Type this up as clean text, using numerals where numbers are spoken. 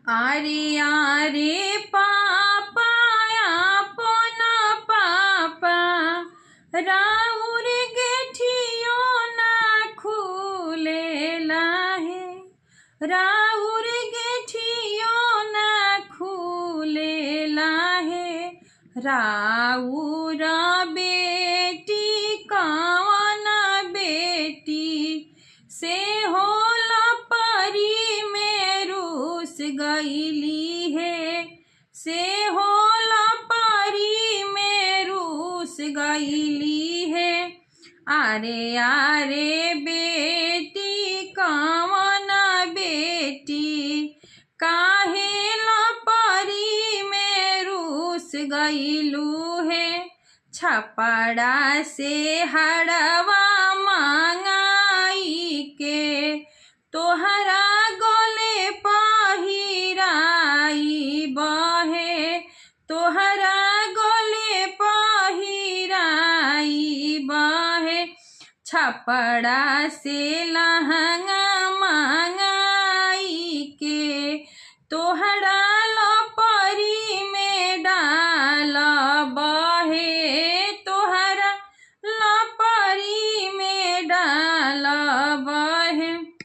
आरे आरे पापा आपन पापा राउर गेठियो ना खुलेला है। राउर गेठियो ना खुलेला है। राउर बेटी कवन बेटी से होला परी में रूस गईली है। से होला परी में रूस गईली है। आरे आरे बेटी कवन बेटी काहे लपरी में रूस गईलू है। छपड़ा से हड़वा मांगाई के तोहरा गले पहिराई बहे। तोहरा गले पहिराई बहे। छपड़ा से लहंगा मांगाई के तोहरा